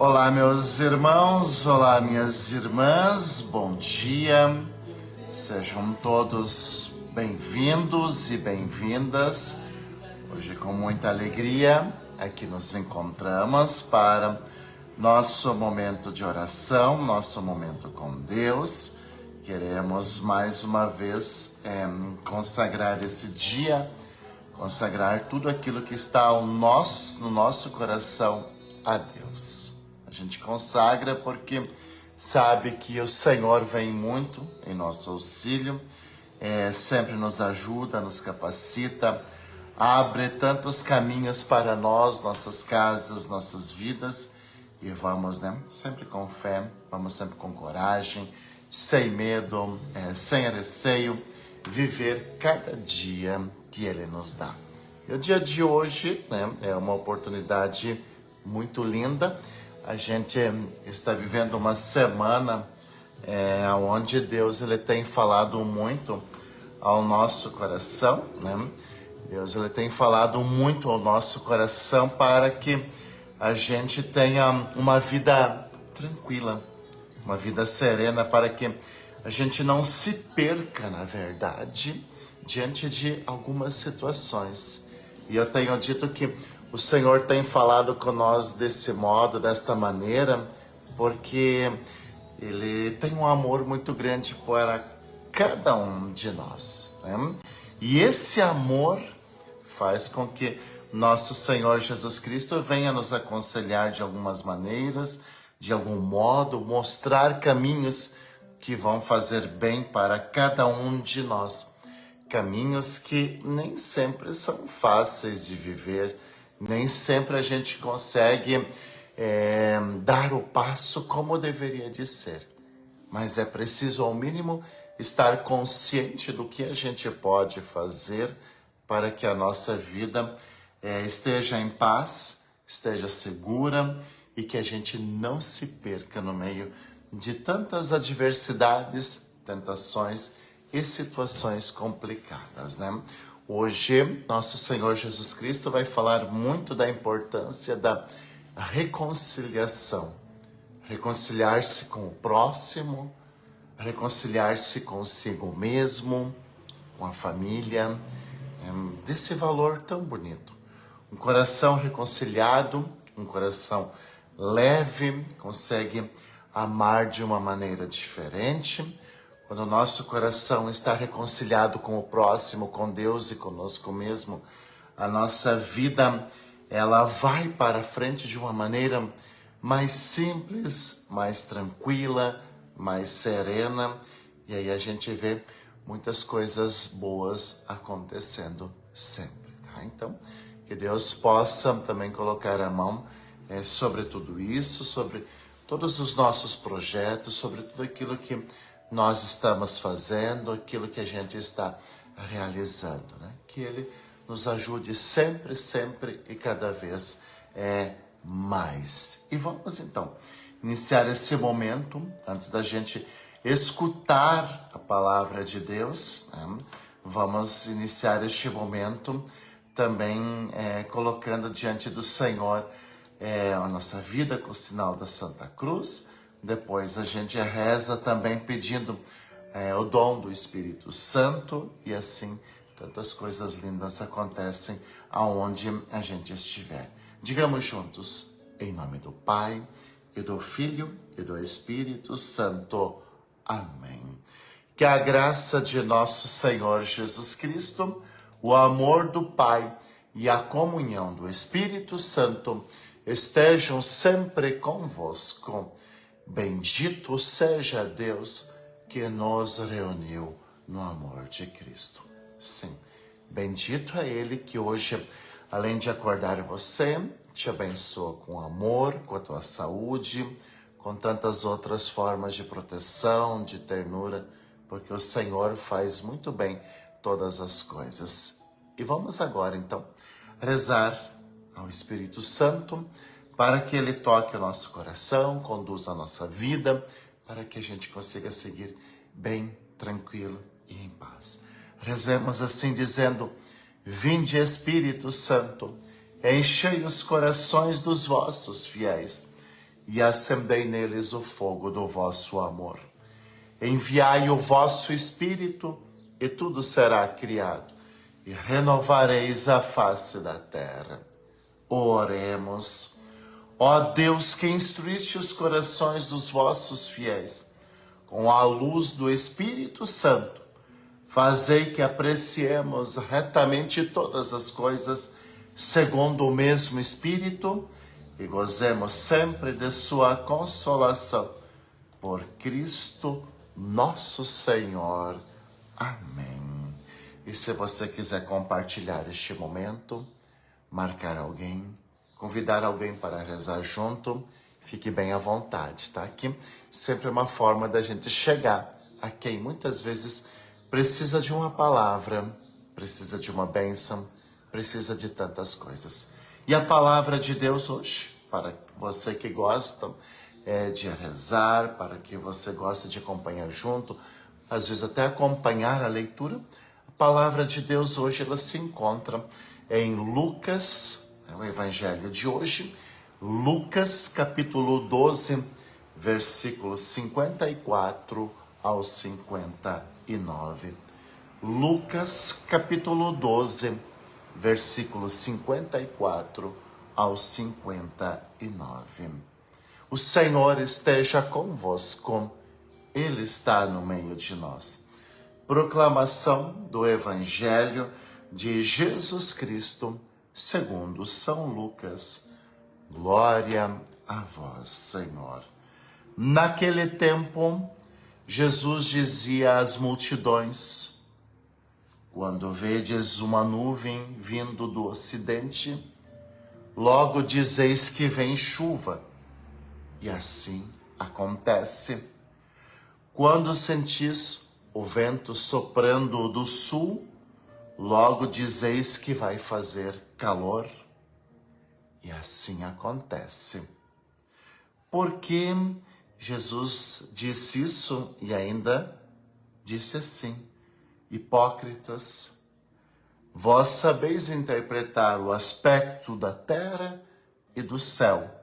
Olá, meus irmãos, olá, minhas irmãs, bom dia, sejam todos bem-vindos e bem-vindas. Hoje, com muita alegria, aqui nos encontramos para nosso momento de oração, nosso momento com Deus. Queremos mais uma vez consagrar esse dia, consagrar tudo aquilo que está no nosso coração a Deus. A gente consagra porque sabe que o Senhor vem muito em nosso auxílio, sempre nos ajuda, nos capacita, abre tantos caminhos para nós, nossas casas, nossas vidas, e vamos, sempre com fé, vamos sempre com coragem, sem medo, sem receio, viver cada dia que Ele nos dá. E o dia de hoje, é uma oportunidade muito linda. A gente está vivendo uma semana onde Deus ele tem falado muito ao nosso coração, Deus ele tem falado muito ao nosso coração para que a gente tenha uma vida tranquila, uma vida serena, para que a gente não se perca, na verdade, diante de algumas situações. E eu tenho dito que o Senhor tem falado com nós desse modo, desta maneira, porque Ele tem um amor muito grande para cada um de nós, E esse amor faz com que nosso Senhor Jesus Cristo venha nos aconselhar de algumas maneiras, de algum modo, mostrar caminhos que vão fazer bem para cada um de nós. Caminhos que nem sempre são fáceis de viver, nem sempre a gente consegue dar o passo como deveria de ser. Mas é preciso, ao mínimo, estar consciente do que a gente pode fazer para que a nossa vida esteja em paz, esteja segura e que a gente não se perca no meio de tantas adversidades, tentações e situações complicadas, Hoje, nosso Senhor Jesus Cristo vai falar muito da importância da reconciliação. Reconciliar-se com o próximo, reconciliar-se consigo mesmo, com a família, desse valor tão bonito. Um coração reconciliado, um coração leve, consegue amar de uma maneira diferente. Quando o nosso coração está reconciliado com o próximo, com Deus e conosco mesmo, a nossa vida ela vai para frente de uma maneira mais simples, mais tranquila, mais serena. E aí a gente vê muitas coisas boas acontecendo sempre, Então, que Deus possa também colocar a mão sobre tudo isso, sobre todos os nossos projetos, sobre tudo aquilo que nós estamos fazendo, aquilo que a gente está realizando, Que Ele nos ajude sempre, sempre e cada vez mais. E vamos então iniciar esse momento, antes da gente escutar a palavra de Deus, Vamos iniciar este momento também colocando diante do Senhor a nossa vida com o sinal da Santa Cruz. Depois a gente reza também pedindo o dom do Espírito Santo e assim tantas coisas lindas acontecem aonde a gente estiver. Digamos juntos, em nome do Pai, e do Filho, e do Espírito Santo. Amém. Que a graça de nosso Senhor Jesus Cristo, o amor do Pai e a comunhão do Espírito Santo estejam sempre convosco. Bendito seja Deus que nos reuniu no amor de Cristo. Sim, bendito é Ele que hoje, além de acordar você, te abençoa com amor, com a tua saúde, com tantas outras formas de proteção, de ternura, porque o Senhor faz muito bem todas as coisas. E vamos agora, então, rezar ao Espírito Santo, para que Ele toque o nosso coração, conduza a nossa vida, para que a gente consiga seguir bem, tranquilo e em paz. Rezemos assim dizendo: Vinde, Espírito Santo, enchei os corações dos vossos fiéis e acendei neles o fogo do vosso amor. Enviai o vosso Espírito, e tudo será criado, e renovareis a face da terra. Oremos. Ó Deus, que instruíste os corações dos vossos fiéis, com a luz do Espírito Santo, fazei que apreciemos retamente todas as coisas, segundo o mesmo Espírito, e gozemos sempre de sua consolação. Por Cristo nosso Senhor. Amém. E se você quiser compartilhar este momento, marcar alguém, convidar alguém para rezar junto, fique bem à vontade, tá? Aqui sempre é uma forma da gente chegar a quem muitas vezes precisa de uma palavra, precisa de uma bênção, precisa de tantas coisas. E a palavra de Deus hoje, para você que gosta de rezar, para que você gosta de acompanhar junto, às vezes até acompanhar a leitura, a palavra de Deus hoje ela se encontra em Lucas, o evangelho de hoje, Lucas capítulo 12, versículos 54 ao 59. Lucas capítulo 12, versículos 54 ao 59. O Senhor esteja convosco, Ele está no meio de nós. Proclamação do Evangelho de Jesus Cristo, segundo São Lucas. Glória a vós, Senhor. Naquele tempo, Jesus dizia às multidões: quando vedes uma nuvem vindo do ocidente, logo dizeis que vem chuva. E assim acontece. Quando sentis o vento soprando do sul, logo dizeis que vai fazer calor. E assim acontece. Por que Jesus disse isso e ainda disse assim: hipócritas, vós sabeis interpretar o aspecto da terra e do céu.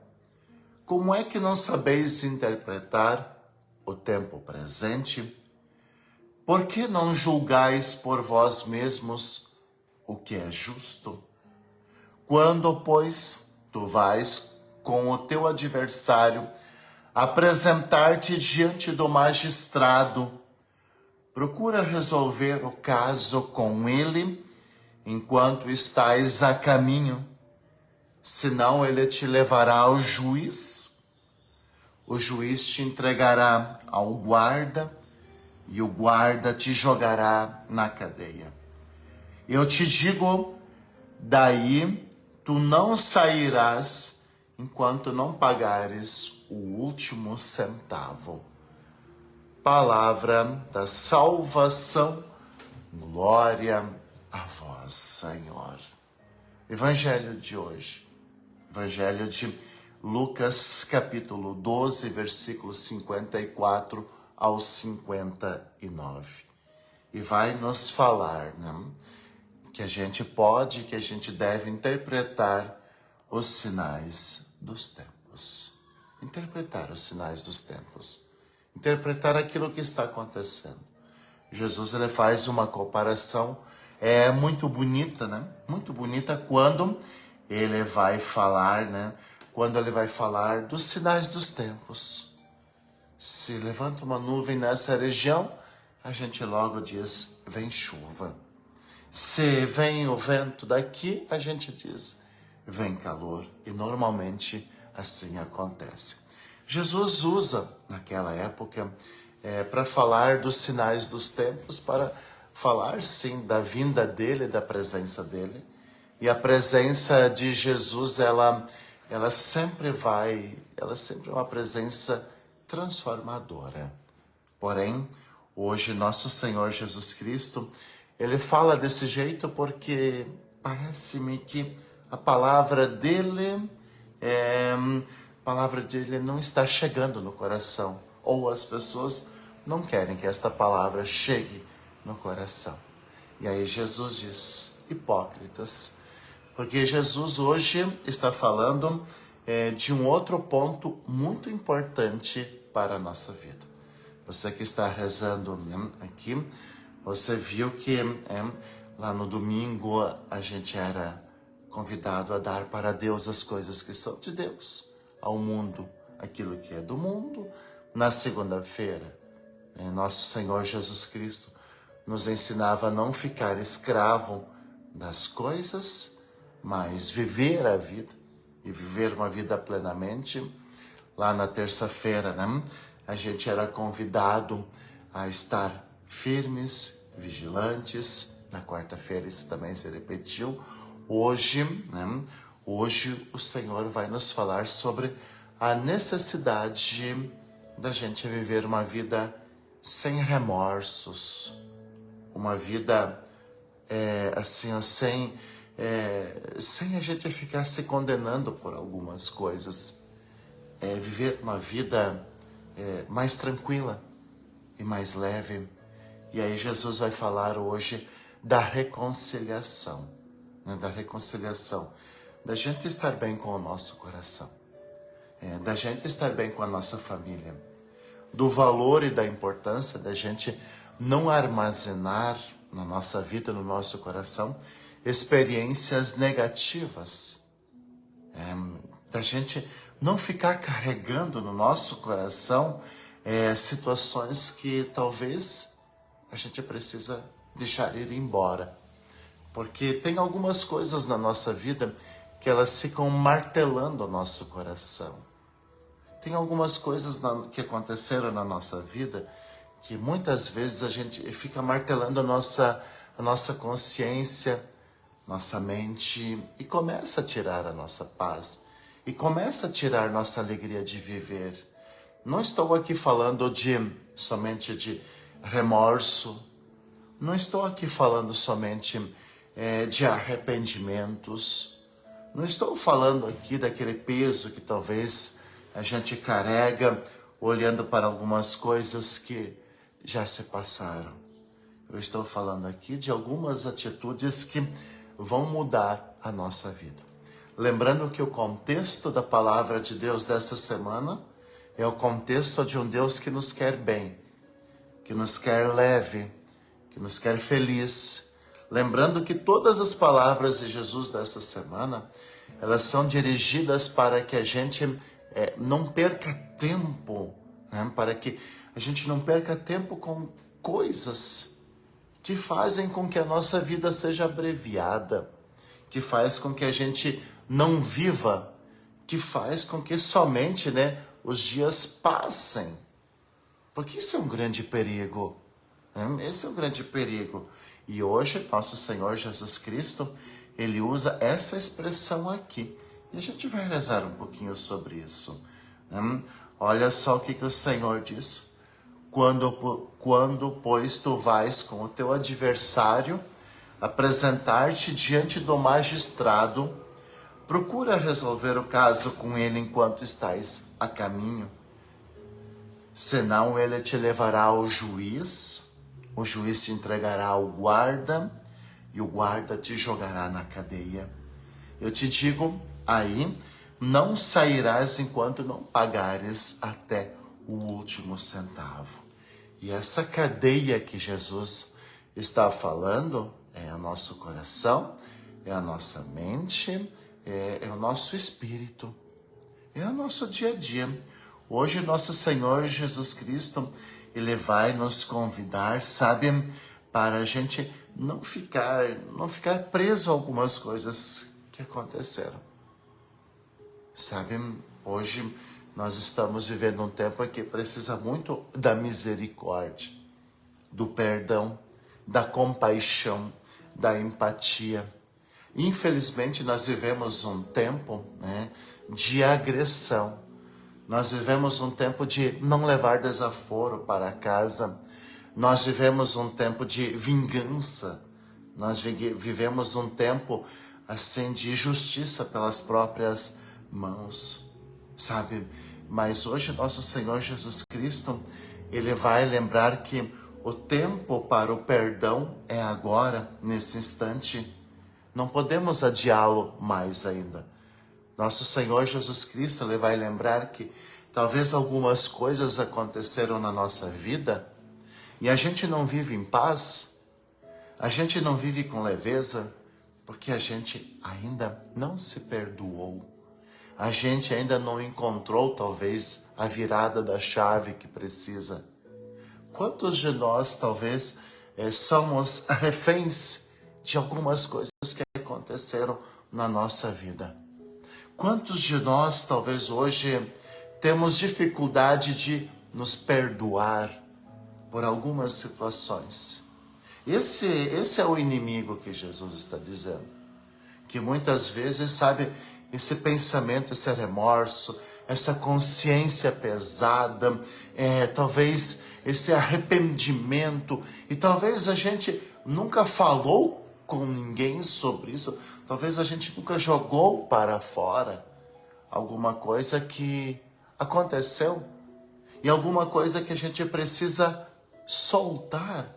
Como é que não sabeis interpretar o tempo presente? Por que não julgais por vós mesmos o que é justo? Quando, pois, tu vais com o teu adversário apresentar-te diante do magistrado, procura resolver o caso com ele enquanto estás a caminho, senão ele te levará ao juiz, o juiz te entregará ao guarda e o guarda te jogará na cadeia. Eu te digo, daí tu não sairás enquanto não pagares o último centavo. Palavra da salvação, glória a vós, Senhor. Evangelho de hoje, Evangelho de Lucas, capítulo 12, versículos 54 ao 59. E vai nos falar, né, que a gente pode, que a gente deve interpretar os sinais dos tempos. Interpretar os sinais dos tempos. Interpretar aquilo que está acontecendo. Jesus ele faz uma comparação muito bonita, né? Muito bonita quando ele vai falar, né? Quando ele vai falar dos sinais dos tempos. Se levanta uma nuvem nessa região, a gente logo diz, vem chuva. Se vem o vento daqui, a gente diz, vem calor. E normalmente assim acontece. Jesus usa, naquela época, para falar dos sinais dos tempos, para falar, sim, da vinda dele, da presença dele. E a presença de Jesus, ela sempre é uma presença transformadora. Porém, hoje, nosso Senhor Jesus Cristo, ele fala desse jeito porque parece-me que a palavra dele não está chegando no coração. Ou as pessoas não querem que esta palavra chegue no coração. E aí Jesus diz, hipócritas, porque Jesus hoje está falando de um outro ponto muito importante para a nossa vida. Você que está rezando, né, aqui, você viu que lá no domingo a gente era convidado a dar para Deus as coisas que são de Deus, ao mundo aquilo que é do mundo. Na segunda-feira, nosso Senhor Jesus Cristo nos ensinava a não ficar escravo das coisas, mas viver a vida e viver uma vida plenamente. Lá na terça-feira, né, a gente era convidado a estar firmes, vigilantes. Na quarta-feira isso também se repetiu. Hoje, né, hoje o Senhor vai nos falar sobre a necessidade da gente viver uma vida sem remorsos, uma vida assim, sem a gente ficar se condenando por algumas coisas. Viver uma vida mais tranquila e mais leve. E aí Jesus vai falar hoje da reconciliação, né? Da reconciliação, da gente estar bem com o nosso coração, da gente estar bem com a nossa família, do valor e da importância da gente não armazenar na nossa vida, no nosso coração, experiências negativas, da gente não ficar carregando no nosso coração situações que talvez a gente precisa deixar ir embora. Porque tem algumas coisas na nossa vida que elas ficam martelando o nosso coração. Tem algumas coisas que aconteceram na nossa vida que muitas vezes a gente fica martelando a nossa consciência, nossa mente, e começa a tirar a nossa paz, e começa a tirar nossa alegria de viver. Não estou aqui falando somente de remorso, não estou aqui falando somente de arrependimentos, não estou falando aqui daquele peso que talvez a gente carrega olhando para algumas coisas que já se passaram. Eu estou falando aqui de algumas atitudes que vão mudar a nossa vida. Lembrando que o contexto da palavra de Deus dessa semana é o contexto de um Deus que nos quer bem, que nos quer leve, que nos quer feliz. Lembrando que todas as palavras de Jesus dessa semana, elas são dirigidas para que a gente não perca tempo, né? Para que a gente não perca tempo com coisas que fazem com que a nossa vida seja abreviada, que faz com que a gente não viva, que faz com que somente, né, os dias passem. Porque isso é um grande perigo. Né? Esse é um grande perigo. E hoje, nosso Senhor Jesus Cristo, ele usa essa expressão aqui. E a gente vai rezar um pouquinho sobre isso. Olha só o que o Senhor diz. Quando, pois, tu vais com o teu adversário apresentar-te diante do magistrado, procura resolver o caso com ele enquanto estás a caminho. Senão ele te levará ao juiz, o juiz te entregará ao guarda e o guarda te jogará na cadeia. Eu te digo, aí não sairás enquanto não pagares até o último centavo. E essa cadeia que Jesus está falando é o nosso coração, é a nossa mente, é o nosso espírito, é o nosso dia a dia. Hoje nosso Senhor Jesus Cristo, ele vai nos convidar, sabe, para a gente não ficar preso a algumas coisas que aconteceram. Sabe, hoje nós estamos vivendo um tempo que precisa muito da misericórdia, do perdão, da compaixão, da empatia. Infelizmente nós vivemos um tempo, né, de agressão. Nós vivemos um tempo de não levar desaforo para casa. Nós vivemos um tempo de vingança. Nós vivemos um tempo assim de justiça pelas próprias mãos, sabe? Mas hoje nosso Senhor Jesus Cristo, ele vai lembrar que o tempo para o perdão é agora, nesse instante. Não podemos adiá-lo mais ainda. Nosso Senhor Jesus Cristo, Ele vai lembrar que talvez algumas coisas aconteceram na nossa vida e a gente não vive em paz, a gente não vive com leveza, porque a gente ainda não se perdoou. A gente ainda não encontrou, talvez, a virada da chave que precisa. Quantos de nós, talvez, somos reféns de algumas coisas que aconteceram na nossa vida? Quantos de nós, talvez, hoje, temos dificuldade de nos perdoar por algumas situações? Esse é o inimigo que Jesus está dizendo. Que muitas vezes, sabe, esse pensamento, esse remorso, essa consciência pesada, talvez esse arrependimento, e talvez a gente nunca falou com ninguém sobre isso, talvez a gente nunca jogou para fora alguma coisa que aconteceu e alguma coisa que a gente precisa soltar,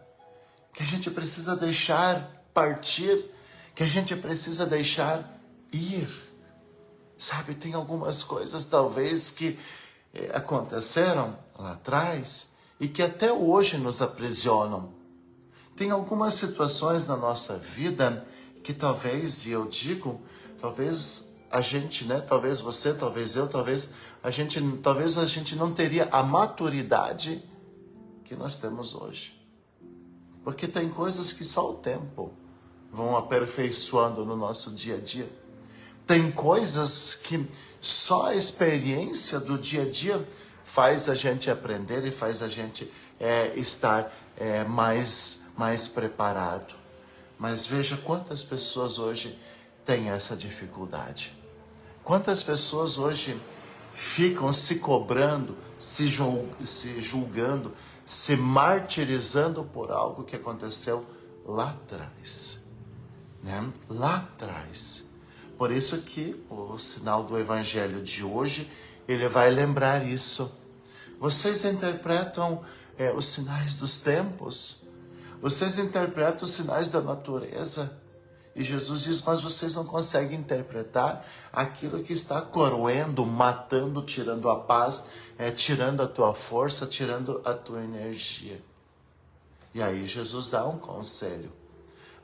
que a gente precisa deixar partir, que a gente precisa deixar ir. Sabe, tem algumas coisas talvez que aconteceram lá atrás e que até hoje nos aprisionam. Tem algumas situações na nossa vida que talvez, e eu digo, talvez a gente, né, talvez você, talvez eu, talvez a gente não teria a maturidade que nós temos hoje. Porque tem coisas que só o tempo vão aperfeiçoando no nosso dia a dia. Tem coisas que só a experiência do dia a dia faz a gente aprender e faz a gente estar mais preparado. Mas veja quantas pessoas hoje têm essa dificuldade. Quantas pessoas hoje ficam se cobrando, se julgando, se martirizando por algo que aconteceu lá atrás, né? Lá atrás. Por isso que o sinal do Evangelho de hoje, ele vai lembrar isso. Vocês interpretam os sinais dos tempos, vocês interpretam os sinais da natureza. E Jesus diz, mas vocês não conseguem interpretar aquilo que está coroendo, matando, tirando a paz, tirando a tua força, tirando a tua energia. E aí Jesus dá um conselho.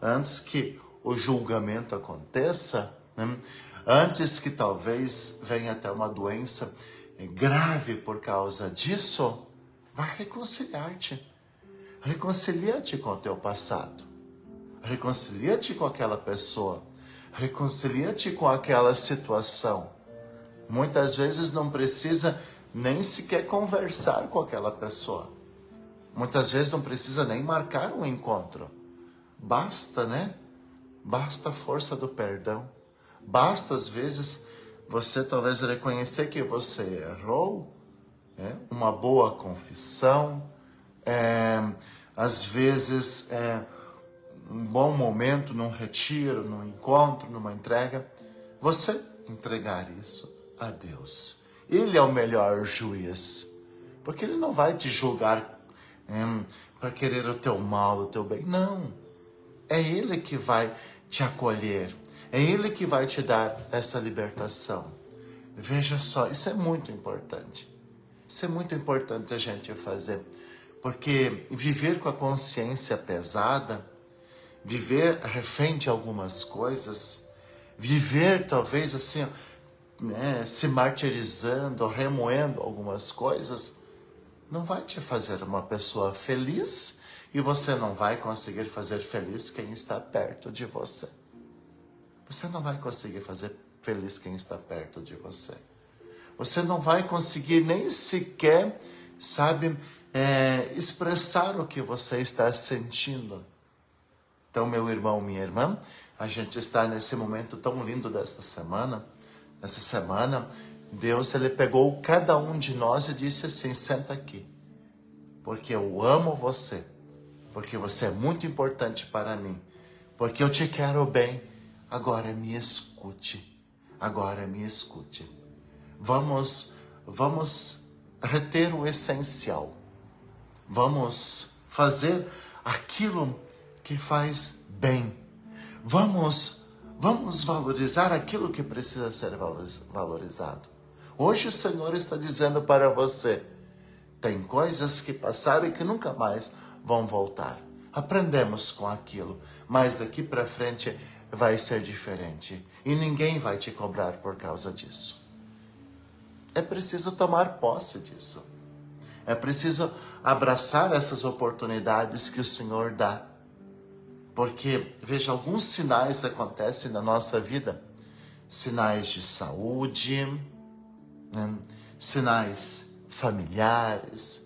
Antes que o julgamento aconteça, né? Antes que talvez venha até uma doença grave por causa disso, vai reconciliar-te. Reconcilia-te com o teu passado. Reconcilia-te com aquela pessoa. Reconcilia-te com aquela situação. Muitas vezes não precisa nem sequer conversar com aquela pessoa. Muitas vezes não precisa nem marcar um encontro. Basta, né? Basta a força do perdão. Basta, às vezes, você talvez reconhecer que você errou, né? Uma boa confissão, às vezes, um bom momento num retiro, num encontro, numa entrega, você entregar isso a Deus. Ele é o melhor juiz, porque Ele não vai te julgar para querer o teu mal, o teu bem. Não, é Ele que vai te acolher, é Ele que vai te dar essa libertação. Veja só, isso é muito importante. Isso é muito importante a gente fazer, porque viver com a consciência pesada, viver refém de algumas coisas, viver talvez assim, né, se martirizando, remoendo algumas coisas, não vai te fazer uma pessoa feliz e você não vai conseguir fazer feliz quem está perto de você. Você não vai conseguir fazer feliz quem está perto de você. Você não vai conseguir nem sequer, sabe, expressar o que você está sentindo. Então, meu irmão, minha irmã, a gente está nesse momento tão lindo desta semana. Essa semana, Deus, Ele pegou cada um de nós e disse assim, senta aqui, porque eu amo você, porque você é muito importante para mim, porque eu te quero bem. Agora me escute, agora me escute. Vamos reter o essencial. Vamos fazer aquilo que faz bem. Vamos Vamos valorizar aquilo que precisa ser valorizado. Hoje o Senhor está dizendo para você, tem coisas que passaram e que nunca mais vão voltar. Aprendemos com aquilo, mas daqui para frente vai ser diferente. E ninguém vai te cobrar por causa disso. É preciso tomar posse disso. É preciso abraçar essas oportunidades que o Senhor dá. Porque, veja, alguns sinais acontecem na nossa vida. Sinais de saúde, né? Sinais familiares,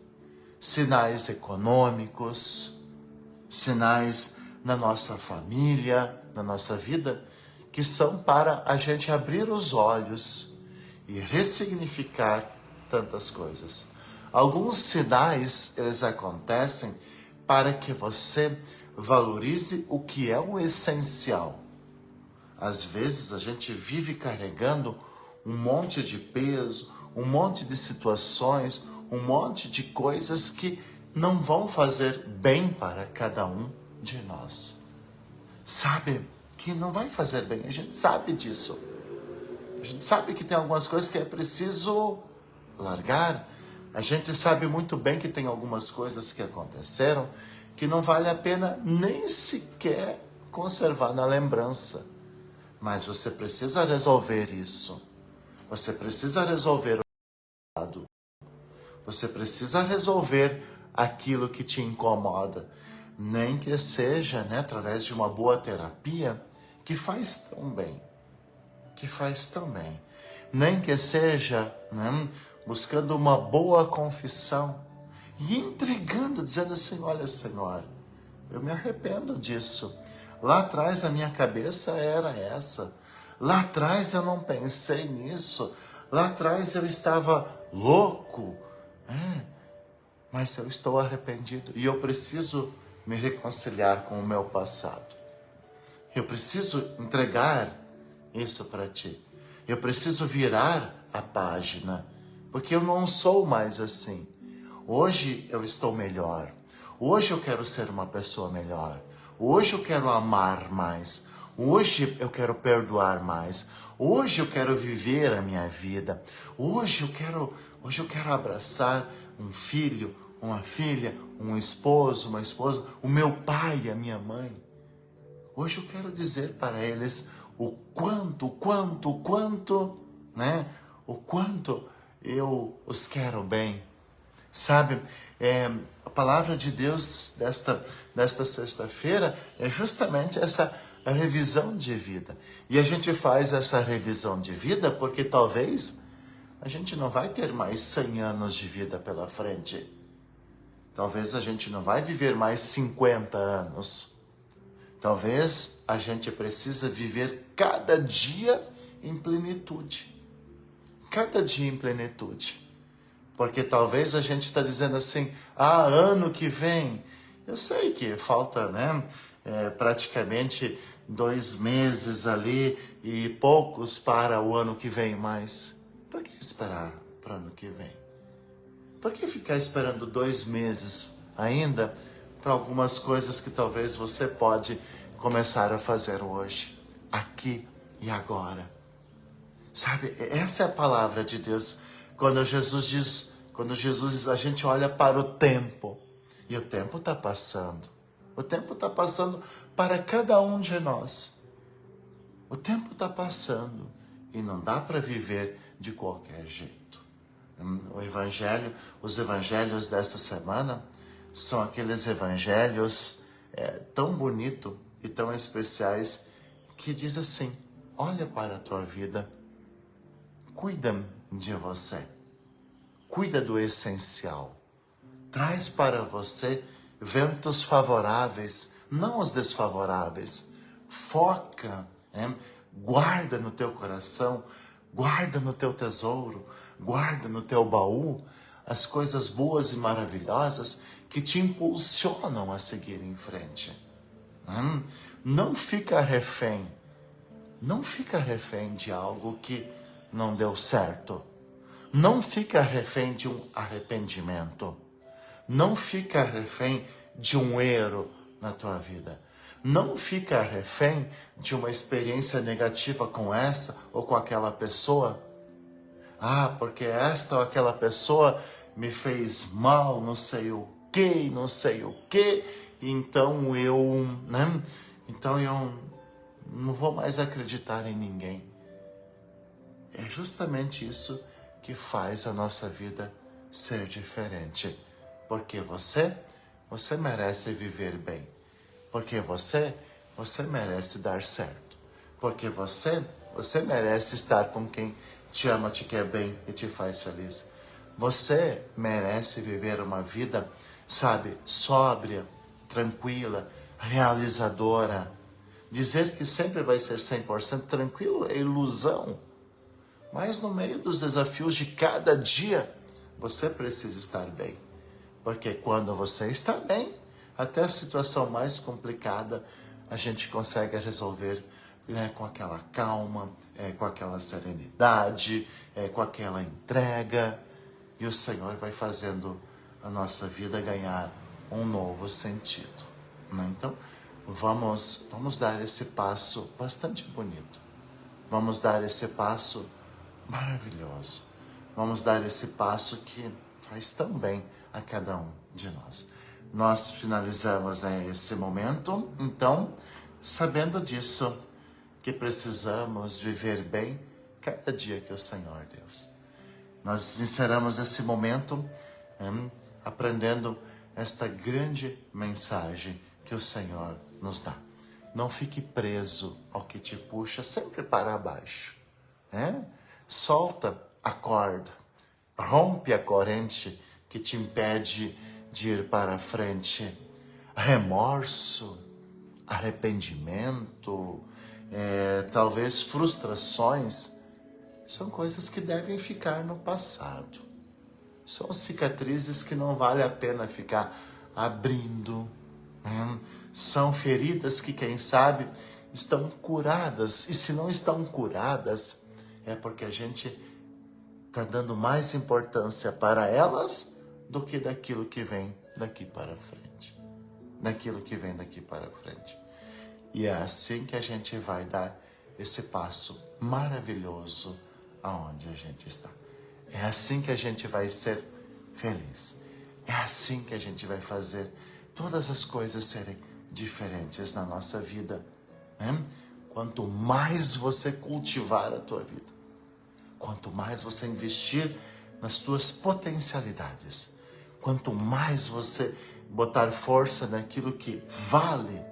sinais econômicos, sinais na nossa família, na nossa vida, que são para a gente abrir os olhos e ressignificar tantas coisas. Alguns sinais, eles acontecem para que você valorize o que é o essencial. Às vezes a gente vive carregando um monte de peso, um monte de situações, um monte de coisas que não vão fazer bem para cada um de nós. Sabe que não vai fazer bem, a gente sabe disso. A gente sabe que tem algumas coisas que é preciso largar. A gente sabe muito bem que tem algumas coisas que aconteceram que não vale a pena nem sequer conservar na lembrança. Mas você precisa resolver isso. Você precisa resolver o passado. Você precisa resolver aquilo que te incomoda. Nem que seja, né, através de uma boa terapia, que faz tão bem. Que faz tão bem. Nem que seja, né, buscando uma boa confissão e entregando, dizendo assim, olha, Senhor, eu me arrependo disso. Lá atrás a minha cabeça era essa. Lá atrás eu não pensei nisso. Lá atrás eu estava louco. Mas eu estou arrependido e eu preciso me reconciliar com o meu passado. Eu preciso entregar isso para ti. Eu preciso virar a página, porque eu não sou mais assim. Hoje eu estou melhor. Hoje eu quero ser uma pessoa melhor. Hoje eu quero amar mais. Hoje eu quero perdoar mais. Hoje eu quero viver a minha vida. Hoje eu quero abraçar um filho, uma filha, um esposo, uma esposa, o meu pai, a minha mãe. Hoje eu quero dizer para eles o quanto, né? O quanto eu os quero bem. Sabe, a palavra de Deus desta sexta-feira é justamente essa revisão de vida. E a gente faz essa revisão de vida porque talvez a gente não vai ter mais 100 anos de vida pela frente. Talvez a gente não vai viver mais 50 anos. Talvez a gente precisa viver cada dia em plenitude. Cada dia em plenitude. Porque talvez a gente está dizendo assim, ano que vem. Eu sei que falta, né, praticamente 2 meses ali e poucos para o ano que vem. Mas por que esperar para o ano que vem? Por que ficar esperando 2 meses ainda para algumas coisas que talvez você pode começar a fazer hoje, aqui e agora? Sabe, essa é a palavra de Deus. Quando Jesus diz, a gente olha para o tempo, e o tempo está passando. O tempo está passando para cada um de nós. O tempo está passando e não dá para viver de qualquer jeito. Os evangelhos desta semana são aqueles evangelhos tão bonitos e tão especiais que diz assim, olha para a tua vida, cuida de você, cuida do essencial, traz para você ventos favoráveis, não os desfavoráveis, foca, guarda no teu coração, guarda no teu tesouro, guarda no teu baú as coisas boas e maravilhosas que te impulsionam a seguir em frente. Não fica refém de algo que não deu certo. Não fica refém de um arrependimento. Não fica refém de um erro na tua vida. Não fica refém de uma experiência negativa com essa ou com aquela pessoa. Ah, porque esta ou aquela pessoa me fez mal, não sei o quê, então Então eu não vou mais acreditar em ninguém. É justamente isso que faz a nossa vida ser diferente. Porque você merece viver bem. Porque você merece dar certo. Porque você merece estar com quem te ama, te quer bem e te faz feliz. Você merece viver uma vida, sabe, sóbria, tranquila, realizadora. Dizer que sempre vai ser 100% tranquilo é ilusão. Mas no meio dos desafios de cada dia, você precisa estar bem. Porque quando você está bem, até a situação mais complicada, a gente consegue resolver, né, com aquela calma, com aquela serenidade, com aquela entrega. E o Senhor vai fazendo a nossa vida ganhar um novo sentido. Né? Então, vamos dar esse passo bastante bonito. Vamos dar esse passo maravilhoso. Vamos dar esse passo que faz tão bem a cada um de nós. Nós finalizamos esse momento, então, sabendo disso, que precisamos viver bem cada dia que o Senhor Deus. Nós encerramos esse momento aprendendo esta grande mensagem que o Senhor nos dá. Não fique preso ao que te puxa sempre para baixo. Solta a corda, rompe a corrente que te impede de ir para frente. Remorso, arrependimento, talvez frustrações, são coisas que devem ficar no passado. São cicatrizes que não vale a pena ficar abrindo. São feridas que, quem sabe, estão curadas. E se não estão curadas, é porque a gente está dando mais importância para elas do que daquilo que vem daqui para frente. Daquilo que vem daqui para frente. E é assim que a gente vai dar esse passo maravilhoso aonde a gente está. É assim que a gente vai ser feliz. É assim que a gente vai fazer todas as coisas serem diferentes na nossa vida. Quanto mais você cultivar a tua vida, quanto mais você investir nas tuas potencialidades, quanto mais você botar força naquilo que vale,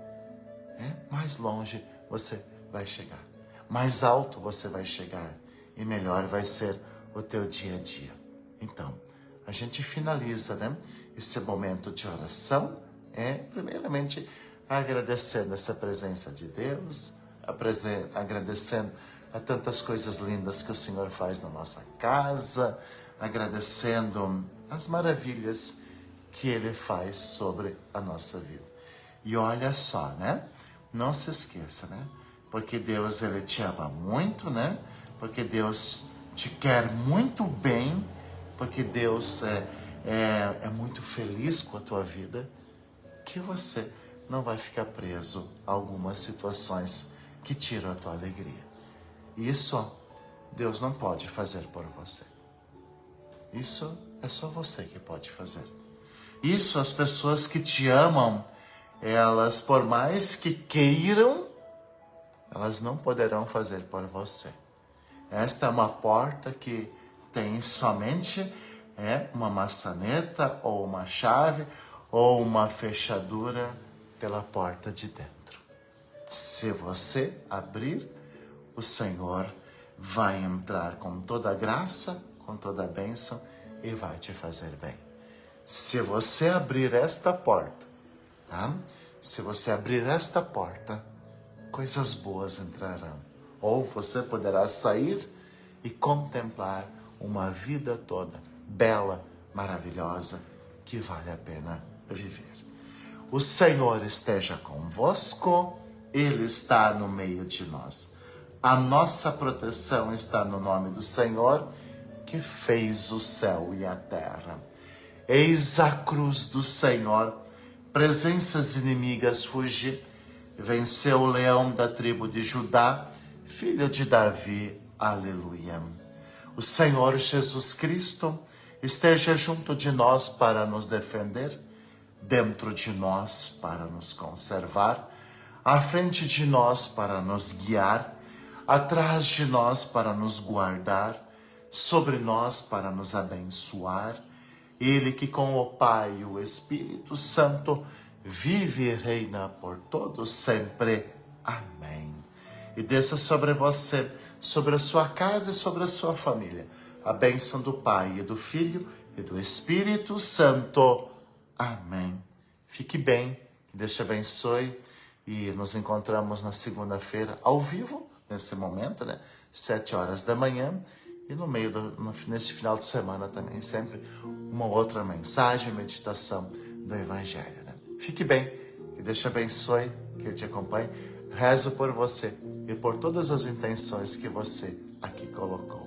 mais longe você vai chegar. Mais alto você vai chegar e melhor vai ser o teu dia a dia. Então, a gente finaliza, esse momento de oração, primeiramente agradecendo essa presença de Deus, agradecendo a tantas coisas lindas que o Senhor faz na nossa casa, agradecendo as maravilhas que Ele faz sobre a nossa vida. E olha só, não se esqueça, porque Deus, Ele te ama muito, porque Deus te quer muito bem, porque Deus é muito feliz com a tua vida, que você não vai ficar preso a algumas situações que tiram a tua alegria. Isso Deus não pode fazer por você. Isso é só você que pode fazer. Isso as pessoas que te amam, elas, por mais que queiram, elas não poderão fazer por você. Esta é uma porta que tem somente uma maçaneta ou uma chave ou uma fechadura pela porta de dentro. Se você abrir, o Senhor vai entrar com toda a graça, com toda a bênção e vai te fazer bem. Se você abrir esta porta, Se você abrir esta porta, coisas boas entrarão. Ou você poderá sair e contemplar uma vida toda bela, maravilhosa, que vale a pena viver. O Senhor esteja convosco, Ele está no meio de nós. A nossa proteção está no nome do Senhor, que fez o céu e a terra. Eis a cruz do Senhor, presenças inimigas fugir, e venceu o leão da tribo de Judá, filho de Davi. Aleluia. O Senhor Jesus Cristo esteja junto de nós para nos defender, dentro de nós para nos conservar, à frente de nós para nos guiar, atrás de nós para nos guardar, sobre nós para nos abençoar. Ele que com o Pai e o Espírito Santo vive e reina por todos sempre. Amém. E desça sobre você, sobre a sua casa e sobre a sua família, a bênção do Pai e do Filho e do Espírito Santo. Amém. Fique bem, que Deus te abençoe e nos encontramos na segunda-feira ao vivo, nesse momento, 7 horas da manhã, e nesse final de semana também, sempre uma outra mensagem, meditação do Evangelho. Fique bem, que Deus te abençoe, que Ele te acompanhe. Rezo por você e por todas as intenções que você aqui colocou.